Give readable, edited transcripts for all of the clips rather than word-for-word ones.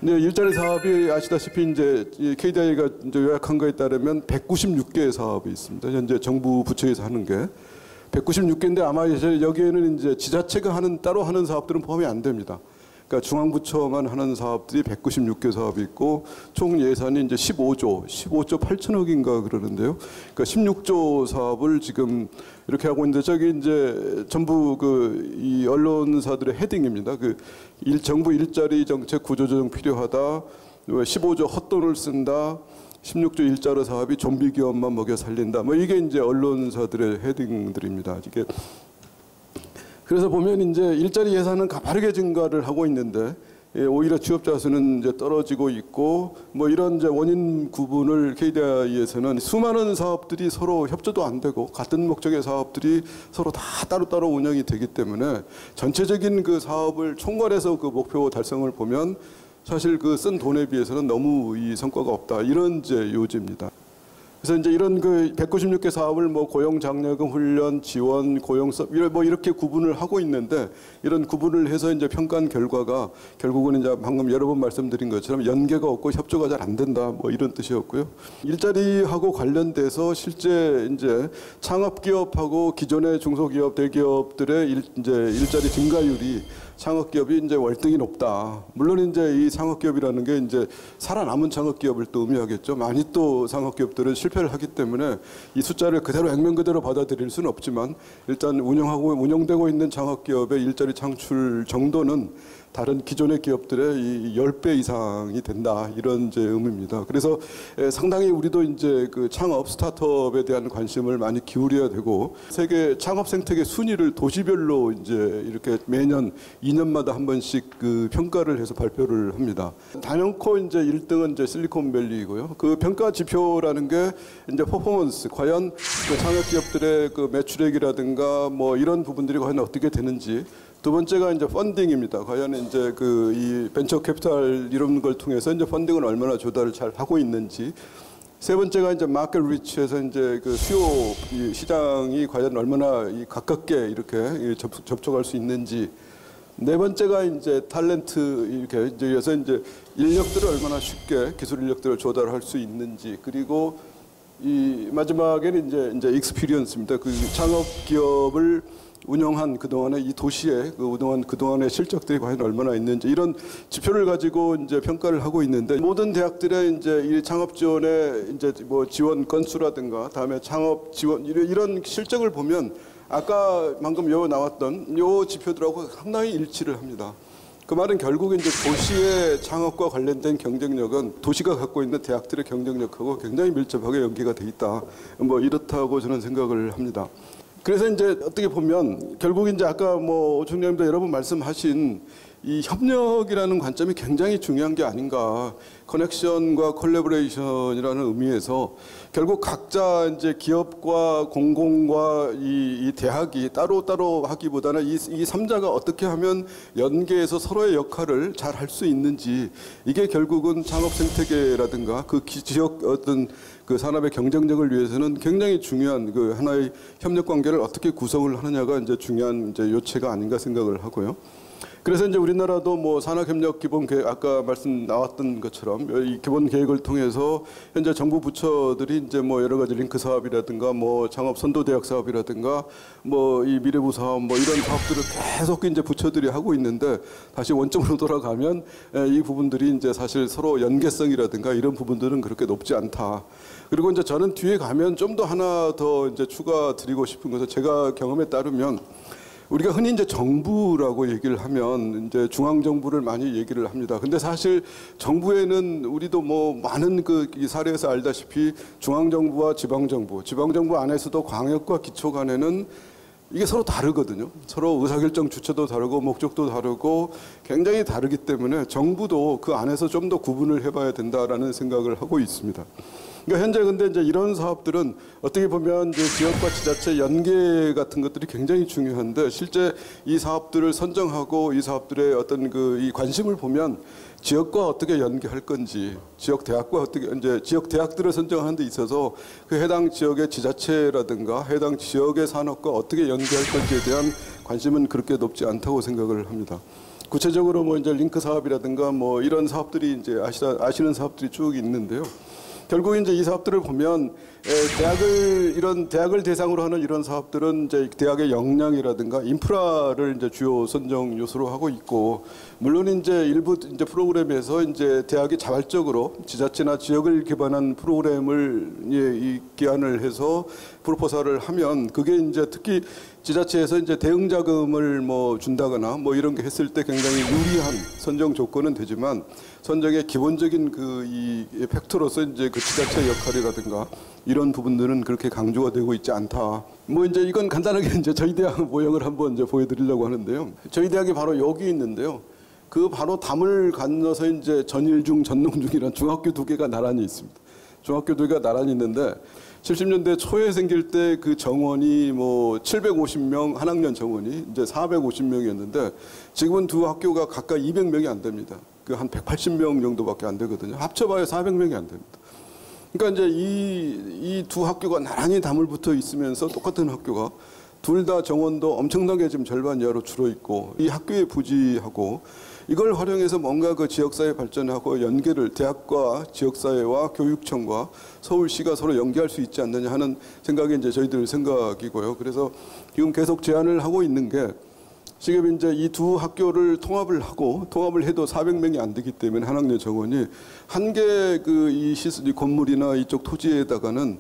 네, 일자리 사업이 아시다시피 이제 KDI가 이제 요약한 거에 따르면 196개의 사업이 있습니다. 현재 정부 부처에서 하는 게 196개인데 아마 이제 여기에는 이제 지자체가 따로 하는 사업들은 포함이 안 됩니다. 그러니까 중앙부처만 하는 사업들이 196개 사업이 있고 총 예산이 이제 15조 8천억인가 그러는데요. 그러니까 16조 사업을 지금 이렇게 하고 있는데 저기 이제 전부 이 언론사들의 헤딩입니다. 정부 일자리 정책 구조조정 필요하다. 15조 헛돈을 쓴다. 16조 일자리 사업이 좀비 기업만 먹여 살린다. 뭐 이게 이제 언론사들의 헤딩들입니다. 이게 그래서 보면 이제 일자리 예산은 가파르게 증가를 하고 있는데 오히려 취업자 수는 이제 떨어지고 있고 뭐 이런 이제 원인 구분을 KDI에서는 수많은 사업들이 서로 협조도 안 되고 같은 목적의 사업들이 서로 다 따로따로 운영이 되기 때문에 전체적인 그 사업을 총괄해서 그 목표 달성을 보면 사실 그 쓴 돈에 비해서는 너무 이 성과가 없다 이런 이제 요지입니다. 그래서 이제 이런 그 196개 사업을 뭐 고용 장려금 훈련 지원 고용 수업 뭐 이렇게 구분을 하고 있는데 이런 구분을 해서 이제 평가한 결과가 결국은 이제 방금 여러 번 말씀드린 것처럼 연계가 없고 협조가 잘 안 된다 뭐 이런 뜻이었고요. 일자리하고 관련돼서 실제 이제 창업 기업하고 기존의 중소기업 대기업들의 이제 일자리 증가율이 창업 기업이 이제 월등히 높다. 물론 이제 이 창업 기업이라는 게 이제 살아남은 창업 기업을 또 의미하겠죠. 많이 또 창업 기업들은 실패를 하기 때문에 이 숫자를 그대로 액면 그대로 받아들일 수는 없지만 일단 운영되고 있는 창업 기업의 일자리 창출 정도는 다른 기존의 기업들의 이 10배 이상이 된다 이런 이제 의미입니다. 그래서 상당히 우리도 이제 그 창업 스타트업에 대한 관심을 많이 기울여야 되고 세계 창업 생태계 순위를 도시별로 이제 이렇게 매년 2년마다 한 번씩 그 평가를 해서 발표를 합니다. 단연코 이제 1등은 이제 실리콘밸리이고요. 그 평가 지표라는 게 이제 퍼포먼스 과연 그 창업 기업들의 그 매출액이라든가 뭐 이런 부분들이 과연 어떻게 되는지. 두 번째가 이제 펀딩입니다. 과연 이제 이 벤처 캐피탈 이런 걸 통해서 이제 펀딩을 얼마나 조달을 잘 하고 있는지. 세 번째가 이제 마켓 리치에서 이제 그 수요 시장이 과연 얼마나 가깝게 이렇게 접촉할 수 있는지. 네 번째가 이제 탤런트 이렇게 이제 인력들을 얼마나 쉽게 기술 인력들을 조달할 수 있는지. 그리고 이 마지막에는 이제 익스피리언스입니다. 그 창업 기업을 운영한 그동안의 이 도시의 그동안의 실적들이 과연 얼마나 있는지 이런 지표를 가지고 이제 평가를 하고 있는데 모든 대학들의 이제 이 창업 지원의 이제 뭐 지원 건수라든가 다음에 창업 지원 이런 실적을 보면 아까 방금 나왔던 요 지표들하고 상당히 일치를 합니다. 그 말은 결국 이제 도시의 창업과 관련된 경쟁력은 도시가 갖고 있는 대학들의 경쟁력하고 굉장히 밀접하게 연계가 돼 있다. 뭐 이렇다고 저는 생각을 합니다. 그래서 이제 어떻게 보면 결국 이제 아까 뭐 오 총장님도 여러 번 말씀하신 이 협력이라는 관점이 굉장히 중요한 게 아닌가. 커넥션과 콜래보레이션이라는 의미에서 결국 각자 이제 기업과 공공과 이 대학이 따로따로 하기보다는 이 삼자가 어떻게 하면 연계해서 서로의 역할을 잘 할 수 있는지 이게 결국은 창업 생태계라든가 그 지역 어떤 그 산업의 경쟁력을 위해서는 굉장히 중요한 그 하나의 협력 관계를 어떻게 구성을 하느냐가 이제 중요한 이제 요체가 아닌가 생각을 하고요. 그래서 이제 우리나라도 뭐 산학협력 기본 계획 아까 말씀 나왔던 것처럼 이 기본 계획을 통해서 현재 정부 부처들이 이제 뭐 여러 가지 링크 사업이라든가 뭐 창업 선도 대학 사업이라든가 뭐 이 미래부 사업 뭐 이런 사업들을 계속 이제 부처들이 하고 있는데 다시 원점으로 돌아가면 이 부분들이 이제 사실 서로 연계성이라든가 이런 부분들은 그렇게 높지 않다. 그리고 이제 저는 뒤에 가면 좀 더 하나 더 이제 추가 드리고 싶은 것은 제가 경험에 따르면 우리가 흔히 이제 정부라고 얘기를 하면 이제 중앙 정부를 많이 얘기를 합니다. 근데 사실 정부에는 우리도 뭐 많은 이 사례에서 알다시피 중앙 정부와 지방 정부 안에서도 광역과 기초 간에는 이게 서로 다르거든요. 서로 의사결정 주체도 다르고 목적도 다르고 굉장히 다르기 때문에 정부도 그 안에서 좀 더 구분을 해봐야 된다라는 생각을 하고 있습니다. 그러니까 현재 근데 이제 이런 사업들은 어떻게 보면 이제 지역과 지자체 연계 같은 것들이 굉장히 중요한데 실제 이 사업들을 선정하고 이 사업들의 어떤 이 관심을 보면 지역과 어떻게 연계할 건지 지역 대학과 어떻게 이제 지역 대학들을 선정하는 데 있어서 그 해당 지역의 지자체라든가 해당 지역의 산업과 어떻게 연계할 건지에 대한 관심은 그렇게 높지 않다고 생각을 합니다. 구체적으로 뭐 이제 링크 사업이라든가 뭐 이런 사업들이 이제 아시는 사업들이 쭉 있는데요. 결국 이제 이 사업들을 보면 대학을 대상으로 하는 이런 사업들은 이제 대학의 역량이라든가 인프라를 이제 주요 선정 요소로 하고 있고, 물론 이제 일부 이제 프로그램에서 이제 대학이 자발적으로 지자체나 지역을 기반한 프로그램을 기한을 해서 프로포설을 하면 그게 이제 특히 지자체에서 이제 대응 자금을 뭐 준다거나 뭐 이런 게 했을 때 굉장히 유리한 선정 조건은 되지만, 선정의 기본적인 이 팩터로서 이제 그 지자체 역할이라든가 이런 부분들은 그렇게 강조가 되고 있지 않다. 뭐 이제 이건 간단하게 이제 저희 대학 모형을 한번 이제 보여드리려고 하는데요. 저희 대학이 바로 여기 있는데요. 그 바로 담을 건너서 이제 전일중, 전농중이라는 중학교 두 개가 나란히 있습니다. 중학교 두 개가 나란히 있는데 70년대 초에 생길 때 그 정원이 뭐 750명, 한 학년 정원이 이제 450명이었는데 지금은 두 학교가 각각 200명이 안 됩니다. 그 한 180명 정도밖에 안 되거든요. 합쳐봐야 400명이 안 됩니다. 그러니까 이제 이 두 학교가 나란히 담을 붙어 있으면서 똑같은 학교가 둘 다 정원도 엄청나게 지금 절반 이하로 줄어 있고, 이 학교의 부지하고 이걸 활용해서 뭔가 그 지역사회 발전하고 연계를 대학과 지역사회와 교육청과 서울시가 서로 연계할 수 있지 않느냐 하는 생각이 이제 저희들 생각이고요. 그래서 지금 계속 제안을 하고 있는 게, 지금 이제 이 두 학교를 통합을 해도 400명이 안 되기 때문에 한 학년 정원이 한 개 이 건물이나 이쪽 토지에다가는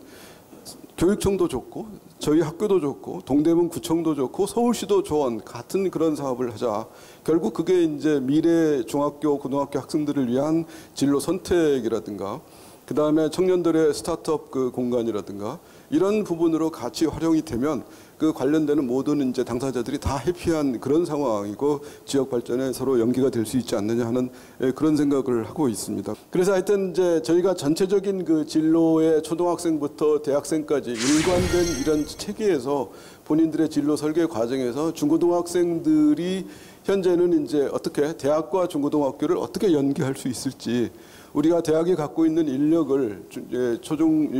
교육청도 좋고 저희 학교도 좋고 동대문 구청도 좋고 서울시도 좋은 같은 그런 사업을 하자. 결국 그게 이제 미래 중학교 고등학교 학생들을 위한 진로 선택이라든가 그다음에 청년들의 스타트업 그 공간이라든가 이런 부분으로 같이 활용이 되면 그 관련되는 모든 이제 당사자들이 다 해피한 그런 상황이고 지역 발전에 서로 연계가 될 수 있지 않느냐 하는 그런 생각을 하고 있습니다. 그래서 하여튼 이제 저희가 전체적인 그 진로의 초등학생부터 대학생까지 일관된 이런 체계에서 본인들의 진로 설계 과정에서 중고등학생들이 현재는 이제 어떻게 대학과 중고등학교를 어떻게 연계할 수 있을지, 우리가 대학이 갖고 있는 인력을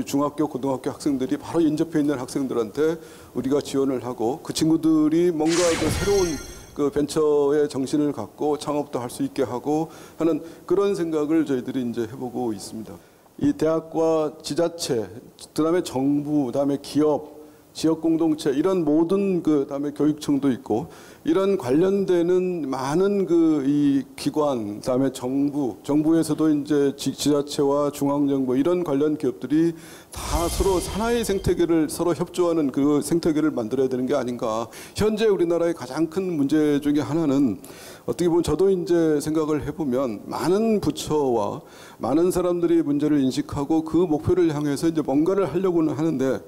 중학교, 고등학교 학생들이 바로 인접해 있는 학생들한테 우리가 지원을 하고 그 친구들이 뭔가 그 새로운 그 벤처의 정신을 갖고 창업도 할 수 있게 하고 하는 그런 생각을 저희들이 이제 해보고 있습니다. 이 대학과 지자체, 그다음에 정부, 그다음에 기업, 지역 공동체 이런 모든 그다음에 교육청도 있고 이런 관련되는 많은 이 기관, 그다음에 정부에서도 이제 지자체와 중앙정부 이런 관련 기업들이 다 서로 하나의 생태계를 서로 협조하는 그 생태계를 만들어야 되는 게 아닌가. 현재 우리나라의 가장 큰 문제 중에 하나는 어떻게 보면 저도 이제 생각을 해보면 많은 부처와 많은 사람들이 문제를 인식하고 그 목표를 향해서 이제 뭔가를 하려고는 하는데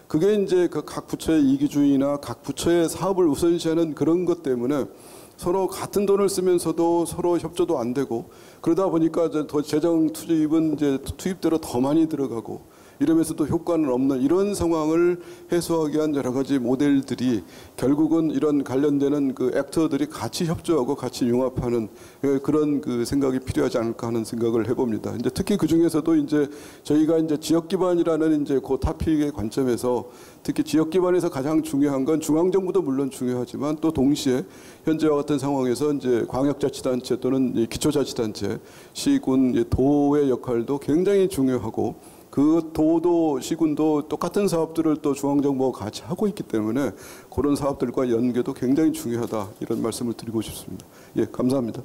그게 이제 그 각 부처의 이기주의나 각 부처의 사업을 우선시하는 그런 것 때문에 서로 같은 돈을 쓰면서도 서로 협조도 안 되고 그러다 보니까 더 재정 투입은 이제 투입대로 더 많이 들어가고 이러면서도 효과는 없는 이런 상황을 해소하기 위한 여러 가지 모델들이 결국은 이런 관련되는 그 액터들이 같이 협조하고 같이 융합하는 그런 그 생각이 필요하지 않을까 하는 생각을 해봅니다. 이제 특히 그 중에서도 이제 저희가 이제 지역 기반이라는 이제 그 토픽의 관점에서 특히 지역 기반에서 가장 중요한 건 중앙정부도 물론 중요하지만 또 동시에 현재와 같은 상황에서 이제 광역자치단체 또는 기초자치단체, 시군, 도의 역할도 굉장히 중요하고 그 도도 시군도 똑같은 사업들을 또 중앙정부와 같이 하고 있기 때문에 그런 사업들과 연계도 굉장히 중요하다 이런 말씀을 드리고 싶습니다. 예, 감사합니다.